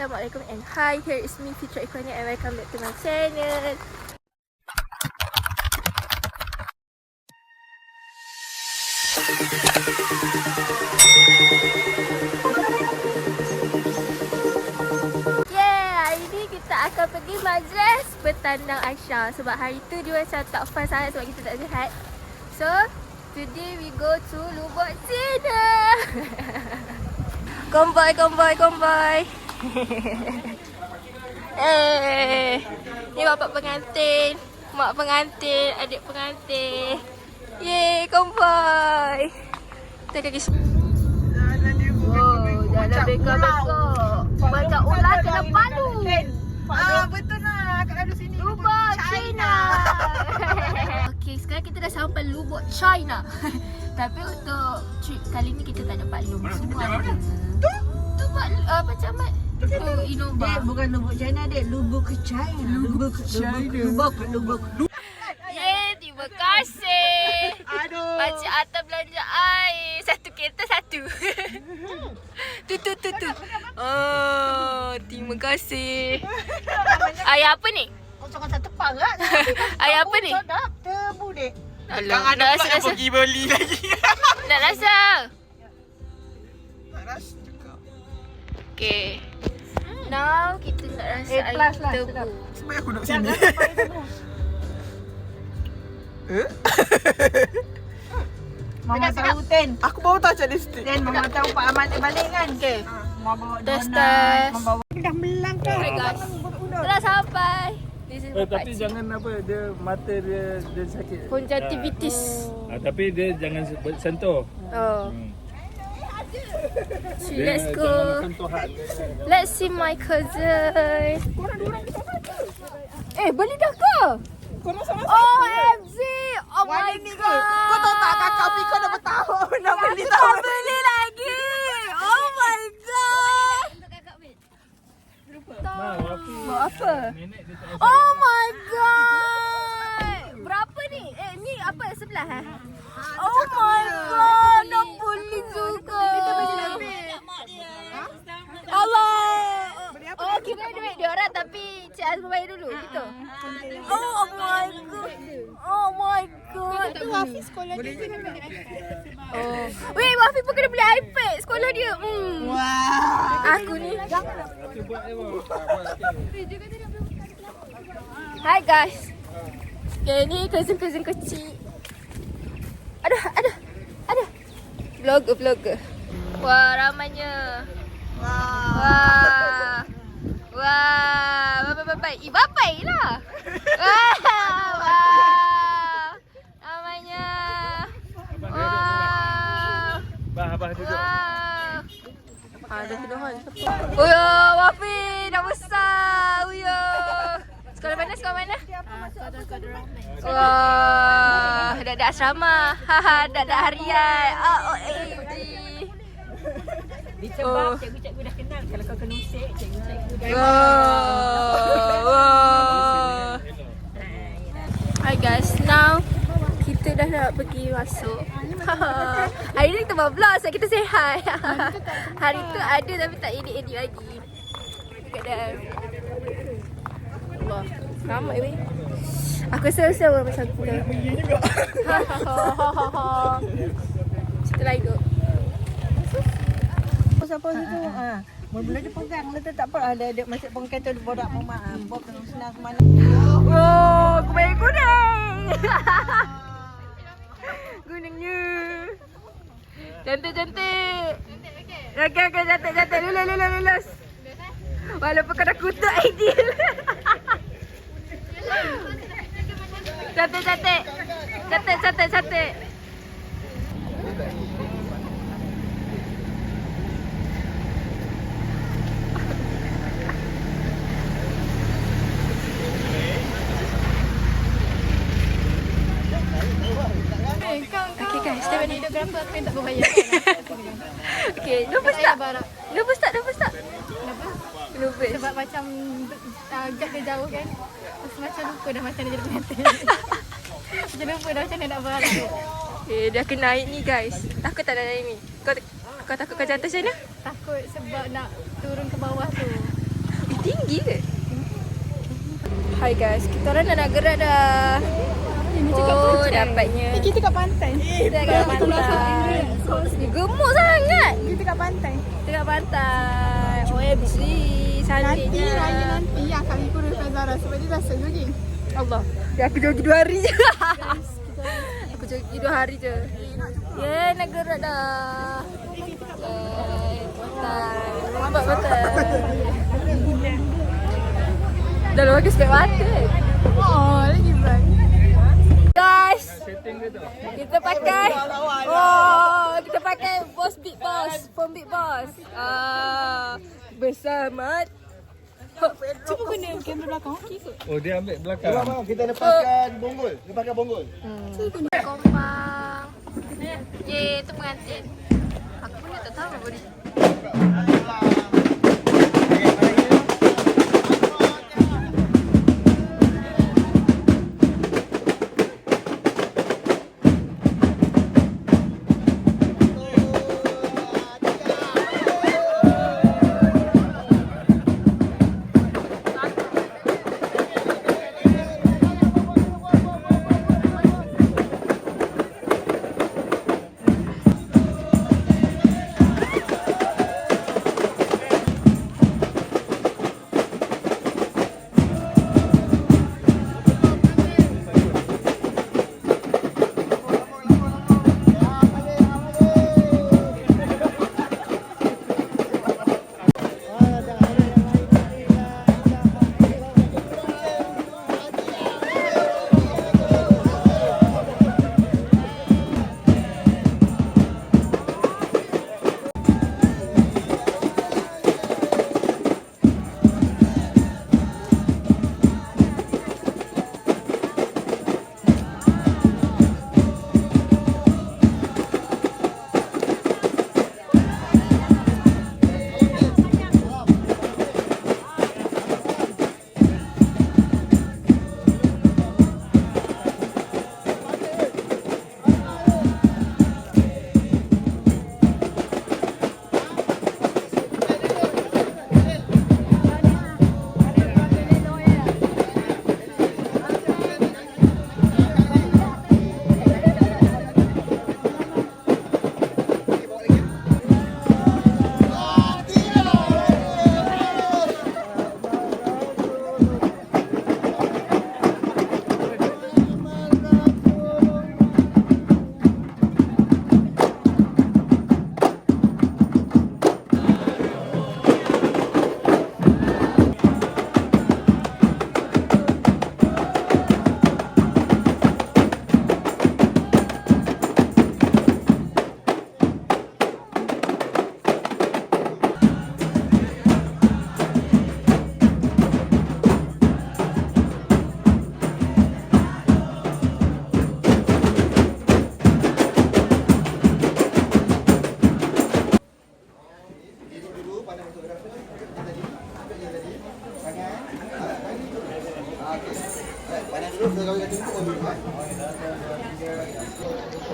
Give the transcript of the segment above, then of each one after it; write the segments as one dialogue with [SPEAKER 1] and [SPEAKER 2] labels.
[SPEAKER 1] Assalamualaikum and hi, here is me Fitra Ikhwani and welcome back to my channel. Hari ni kita akan pergi majlis bertandang Aisyah. Sebab hari tu dia macam tak fun sangat sebab kita tak sihat. So, today we go to Lubuk Cina. Konvoy. Ni bapak pengantin, mak pengantin, adik pengantin. Yeay, konvoy. Kita pergi. Jalan beka-beka. Macam ular kena padu.
[SPEAKER 2] Betul lah. Kat ada sini.
[SPEAKER 1] Lubuk China. Okay, sekarang kita dah sampai Lubuk China. Tapi untuk trip kali ni kita tak ada paklum. Semua ada. Tu macam Innova.
[SPEAKER 2] Bukan Lubuk China, dek. Lubuk ke China. Lubuk.
[SPEAKER 1] Yeay, terima kasih.
[SPEAKER 2] Aduh.
[SPEAKER 1] Pakcik Atta belanja air. Satu kereta satu. Tu. Oh, terima kasih. Air apa ni?
[SPEAKER 2] Kau tak tepang kan?
[SPEAKER 1] Air apa ni?
[SPEAKER 2] Sedap. Tebu, dek.
[SPEAKER 1] Alah,
[SPEAKER 3] ada pula yang pergi beli lagi.
[SPEAKER 1] nak rasa.
[SPEAKER 3] Tak rasa juga.
[SPEAKER 1] Okay. Now kita nak rasa air
[SPEAKER 2] plus lah,
[SPEAKER 1] tebu.
[SPEAKER 2] sedap.
[SPEAKER 3] Sebab aku duduk sini.
[SPEAKER 2] Mama tahu Ten.
[SPEAKER 3] Aku baru tahu macam lipstick.
[SPEAKER 2] Ten, Mama tahu Pak Ahmad dia balik kan?
[SPEAKER 1] Okay.
[SPEAKER 2] Mama bawa
[SPEAKER 1] Test.
[SPEAKER 2] donat. Mama bawa. Dah melang kan?
[SPEAKER 1] Hi guys. Telah sampai. This is
[SPEAKER 4] Tapi
[SPEAKER 1] pakcik.
[SPEAKER 4] jangan apa, dia mata dia sakit.
[SPEAKER 1] Konjungtivitis.
[SPEAKER 4] Tapi dia jangan sentuh.
[SPEAKER 1] Oh. Let's
[SPEAKER 4] Dia
[SPEAKER 1] go.
[SPEAKER 4] jangan sentuhan.
[SPEAKER 1] Let's see my cousin. Beli dah ke? OMG! Oh my god!
[SPEAKER 3] Kau tahu tak kakak Pika dah bertahun nak beli
[SPEAKER 1] Aku
[SPEAKER 3] tahu.
[SPEAKER 1] tak beli lagi! Oh my god!
[SPEAKER 4] Nah, Wafi.
[SPEAKER 1] Buat apa?
[SPEAKER 4] Nenek dia tak
[SPEAKER 1] Oh my god! Berapa ni? Ni apa sebelah Oh my god! Nak beli juga! Allah! Oh, kira duit dia orang tapi Cik Azmi bayar dulu gitu. Oh my god. Oh my god. Itu Wafi sekolah dia kena beli iPad. Oh. Weh, Wafi pun kena beli iPad sekolah dia.
[SPEAKER 3] Wah.
[SPEAKER 1] Aku ni.
[SPEAKER 4] Wafi buat dia bawa.
[SPEAKER 1] Hi guys. Okay, ni cousin kecil. Aduh. Vlogger. Wah, ramainya. Wah. Bapak. Bapak lah. Wah. Namanya. Wah.
[SPEAKER 4] Abah duduk.
[SPEAKER 1] Wah. Ada kedohan. Uyo, Wafi dah besar. Uyo. Sekolah mana? Wah, dak asrama. Dak harian.
[SPEAKER 2] Sebab cikgu dah kenal. Kalau kau kena usik, cikgu dah.
[SPEAKER 1] Wow. Hi guys, now kita dah nak pergi masuk. Hari ni kita buat vlog sebab kita sihat. Hari tu ada tapi tak edit lagi. Dekat dalam. Allah, ramai weh. Aku rasa orang macam kita. Cerita lain tu.
[SPEAKER 2] Siapa situ? Mula-mula dia pegang lah tu tak apa. Ada masuk pengkat tu borak mak. Bob dengan senang ke mana.
[SPEAKER 1] Oh, aku main kuning. Kuningnya. Cantik. Okay, cantik. Lulus. Walaupun kau dah kutuk ideal. Cantik. Okay guys, dah balik.
[SPEAKER 5] Berapa aku yang tak berbayar?
[SPEAKER 1] Okay, nervous tak? Nervous tak? Nervous.
[SPEAKER 5] Sebab macam guard dia jauh kan. Terus macam lupa dah macam dia jadi pengantin. Macam lupa dah macam mana nak berharap.
[SPEAKER 1] Okay, dah kena naik ni guys. Takut tak nak naik ni? Kau takut kau jatuh macam mana?
[SPEAKER 5] Takut sebab nak turun ke bawah tu.
[SPEAKER 1] tinggi ke? Hai guys, kita orang dah nak gerak dah. Oh, dapatnya.
[SPEAKER 5] Kita kat pantai.
[SPEAKER 1] Kita kat pantai. Gemuk sangat.
[SPEAKER 5] Kita kat pantai.
[SPEAKER 1] Kita kat pantai. OMG, cantiknya.
[SPEAKER 5] Nanti akan ikut dengan Zara sebab dia dah lagi.
[SPEAKER 1] Allah. Dia aku jogi 2 hari je. Aku jogi 2 hari je. Yeay, nak gerak dah. Yeay, pantai. Nampak pantai. Dah luar ke spek mata.
[SPEAKER 5] Oh, lagi bright.
[SPEAKER 1] Guys,
[SPEAKER 4] Setting ke tu?
[SPEAKER 1] kita pakai. Oh, kita pakai Boss Big Boss. Phone Big Boss. Bersama.
[SPEAKER 5] Cuba guna kamera belakang. Okey kot.
[SPEAKER 4] Oh, dia ambil belakang.
[SPEAKER 6] Kita lepaskan bonggol. Lepaskan bonggol.
[SPEAKER 1] Kompang. Yeay, itu pengantin. Aku pun tak tahu apa ni.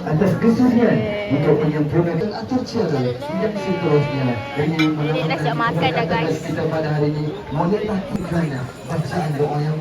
[SPEAKER 7] Atas kesudian untuk menyempurnakan atur cara yang seterusnya dengan
[SPEAKER 1] Nenek dah siap makan dah, guys.
[SPEAKER 7] Kita pada hari ini mohonlah kerana bacaan doa yang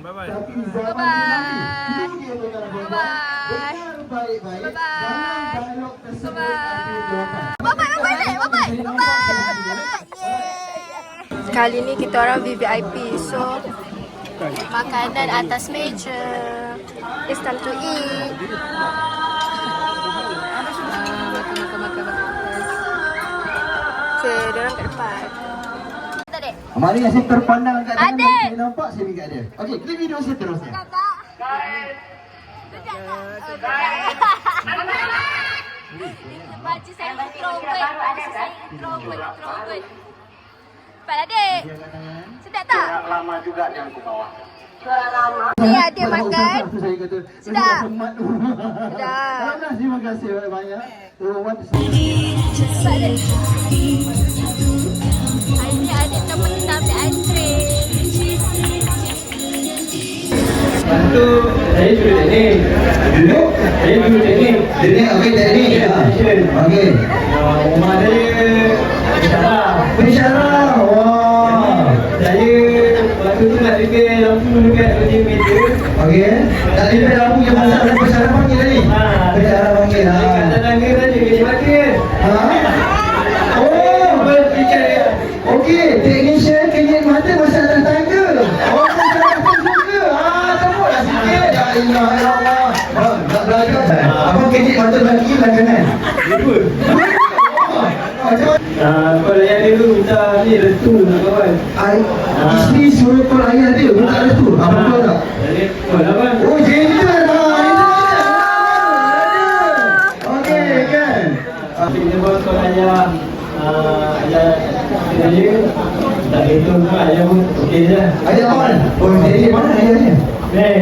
[SPEAKER 4] Bye-bye.
[SPEAKER 1] Bye-bye.
[SPEAKER 7] baik-baik.
[SPEAKER 1] Bye-bye.
[SPEAKER 7] Jangan dialog tersebut ada jawapan.
[SPEAKER 1] Bye-bye. Kali ni kita orang VVIP. So, makanan atas meja. It's time to eat. Makan. Okay, diorang kat depan. Tadi.
[SPEAKER 7] Mari yang saya terpandang kat sana,
[SPEAKER 1] Adik.
[SPEAKER 7] saya nampak, saya minta dia. Okey, klip video seterusnya.
[SPEAKER 1] Baju saya introvert. Cepat adik. Sedap tak?
[SPEAKER 6] Lama juga yang aku bawa.
[SPEAKER 1] Ni adik makan.
[SPEAKER 7] Saya kata,
[SPEAKER 1] Sedap.
[SPEAKER 7] Sedap.
[SPEAKER 1] Sedap.
[SPEAKER 7] Terima kasih banyak.
[SPEAKER 1] Cepat adik. Hari ni adik teman kita ambil aiskrim.
[SPEAKER 8] Bantu saya dulu teknik.
[SPEAKER 7] Duduk.
[SPEAKER 8] Saya dulu teknik.
[SPEAKER 7] Teknik, okey, teknik. Okey.
[SPEAKER 8] Rumah saya bicara.
[SPEAKER 7] Bicara. Wah.
[SPEAKER 8] Saya waktu tu nak repair lampu dekat ujung meja.
[SPEAKER 7] Okey. Tak ada lampu yang masak bicara panggil tadi. Bicara panggil.
[SPEAKER 8] Kata tangga tadi kerja bakar.
[SPEAKER 7] Ha? Oh,
[SPEAKER 8] Berbicara.
[SPEAKER 7] okey. Technician kenyit mata masak atas tangga. Oh, saya pun suka. Tepuklah sikit. Ya Allah, ya Allah. Tak belajar. Abang kenyit mata lagi kanan.
[SPEAKER 8] Dua.
[SPEAKER 7] Macam
[SPEAKER 8] Kalau yang dia tu minta ni restu nak kawan.
[SPEAKER 7] isteri suruh kau ayah dia buka restu. Apa kau tak?
[SPEAKER 8] Jadi, kalau apa?
[SPEAKER 7] Oh, gentle okey kan?
[SPEAKER 8] Kita bawa kau ayah. Ayah saya tak hitung pun ayah pun okey je.
[SPEAKER 7] Ayah mana? Oh, jadi mana ayahnya?
[SPEAKER 8] Hey.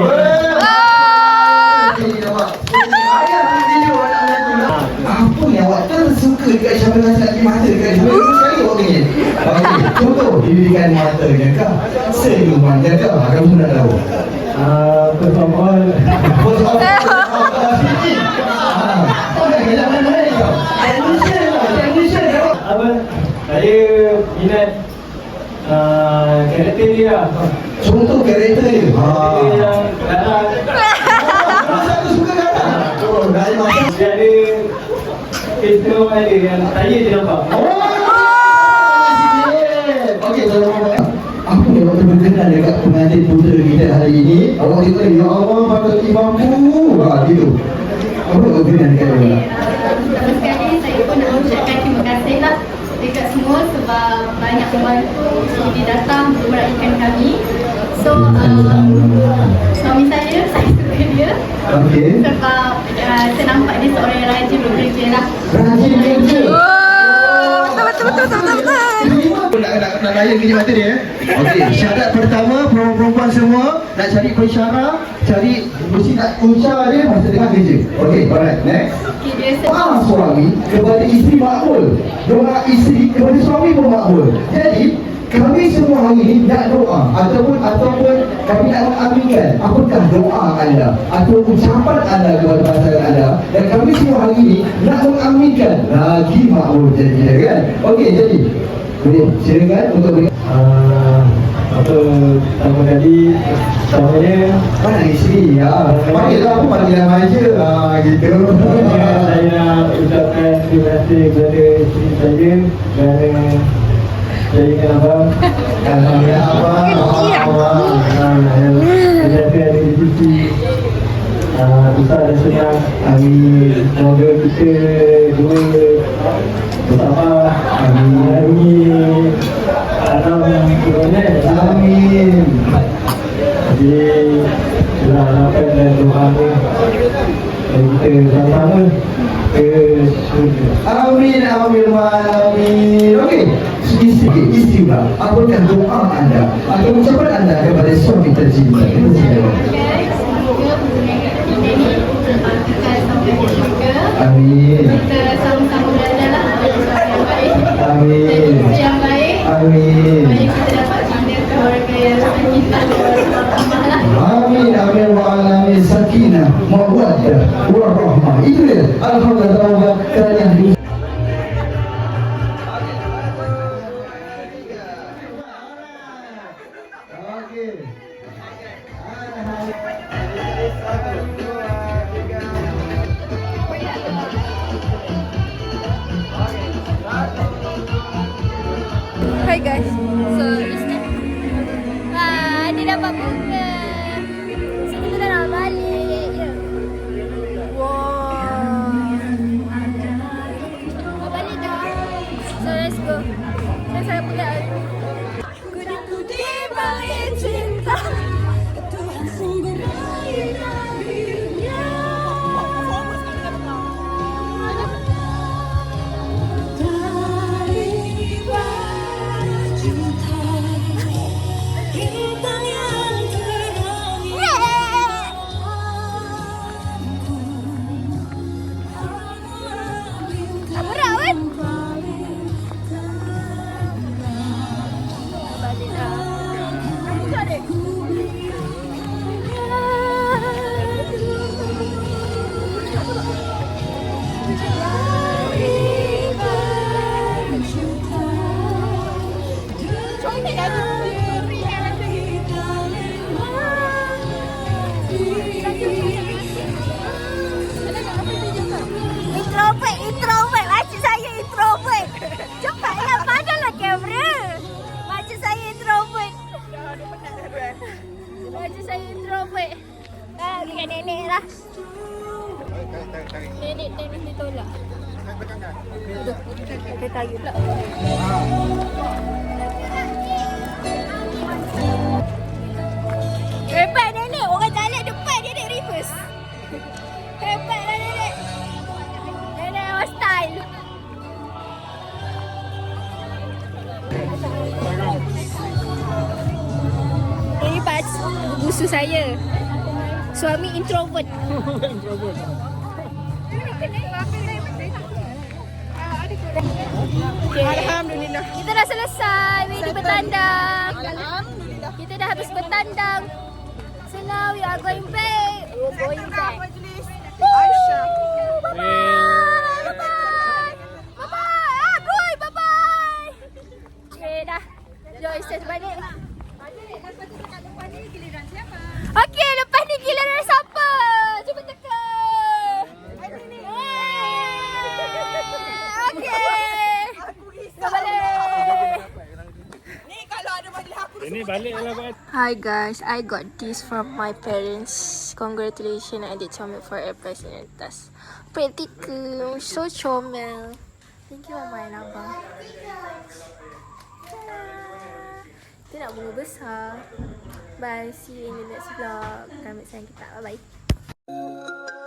[SPEAKER 7] Apa yang awak tersuka dekat Syabir Nasir lagi mata dekat dia? Sekali awak kena. Okey, contoh didirikan matanya kah? Senyumannya kah? Kamu nak tahu?
[SPEAKER 8] First of all, apa? Saya minat karakter dia.
[SPEAKER 7] Contoh karakter dia.
[SPEAKER 8] Dia yang garang.
[SPEAKER 7] Aku suka garang. Oh, dah masuk.
[SPEAKER 8] Dia ada keistimewaan dia yang saya je nampak.
[SPEAKER 7] Okey, apa yang waktu berkenan dekat pengantin putera kita hari ini? Awak tengok ni, ya Allah, patut imamku. Gitu. Apa yang berkenan dekat dia?
[SPEAKER 5] Pertama sekali saya pun nak ucapkan terima kasih lah dekat semua sebab banyak membantu sudi datang untuk meraihkan kami. So suami saya suka dia
[SPEAKER 7] Okey.
[SPEAKER 5] sebab saya nampak dia seorang yang rajin bekerja lah.
[SPEAKER 7] Rajin kerja. Betul. Nak layan kerja mata dia. Okey, syarat pertama perempuan semua nak cari pensyarah, cari mesti nak kunca dia masa tengah kerja. Okey, alright, next.
[SPEAKER 5] Okay, dia
[SPEAKER 7] Doa suami kepada isteri makbul. Doa isteri kepada suami pun makbul. Jadi kami semua hari ini nak doa ataupun kami nak mengaminkan apakah doa anda atau ucapan anda kepada pasangan anda, dan kami semua hari ini nak mengaminkan lagi makbul jadi kan. Okey, jadi boleh silakan untuk beri.
[SPEAKER 8] Apa pertama kali namanya
[SPEAKER 7] Mana isteri? Panggillah aku panggil nama je. Gitu.
[SPEAKER 8] saya nak ucapkan terima kasih kepada isteri saya kerana saya ikan abang.
[SPEAKER 7] Alhamdulillah abang.
[SPEAKER 8] Saya ada rezeki besar dan senang.
[SPEAKER 7] Amin.
[SPEAKER 8] Semoga kita dua bersama hari tanam keronen.
[SPEAKER 7] Amin.
[SPEAKER 8] Jadi itulah harapan dan doa ni dan kita sama-sama ke syurga.
[SPEAKER 7] Amin, amin, amin. Okey, isteri pula. Apakah doa anda atau ucapan anda kepada suami tercinta?
[SPEAKER 5] semoga hubungan kita ni terpakai sampai ke syurga.
[SPEAKER 7] Amin.
[SPEAKER 5] Kita sama-sama belajar lah yang baik.
[SPEAKER 7] Amin.
[SPEAKER 5] Yang baik.
[SPEAKER 7] Amin.
[SPEAKER 5] Supaya kita dapat bina keluarga yang kita bersama lah.
[SPEAKER 7] Amin, amin, wa alamin. Sakinah, mawaddah, warahmah. Itu dia. Alhamdulillah kerana
[SPEAKER 1] Hi guys. So Isti dia dapat bunga. So kita dah nak balik. Wow. Nak balik dah. So let's go. Saya pegang. Ku dipuji balik cinta. Tuhan sungguh baik darinya. Introvert. Makcik saya introvert. Cepatlah, padahlah kamera. Makcik saya introvert. Makcik saya introvert. Dengan nenek lah. Nenek ditolak. Dia tarik pula. Hebat nenek. Orang jalan depan, nenek reverse. Hebatlah nenek. Nenek awak style. Ini pas busu saya. Suami introvert.
[SPEAKER 4] Introvert.
[SPEAKER 1] Okay. Alhamdulillah. Kita dah selesai. Ready bertandang. Alhamdulillah. Kita dah habis bertandang. So now we are going back. We're going back.
[SPEAKER 3] Aisyah.
[SPEAKER 1] Bye-bye. Bye-bye. Bye-bye. Agoy, bye-bye. Okay, dah. Jom istirahat balik. Okey, lepas ni giliran siapa? Cuba tekan. Okey. Kita balik.
[SPEAKER 4] Ini balik lah buat.
[SPEAKER 1] Hi guys, I got this from my parents. Congratulations, I did comel for a president test. Practical, so comel. Thank you Mama and Abang. Kita nak bunga besar. Bye, see you in the next vlog. Kami sayang kita. Bye bye.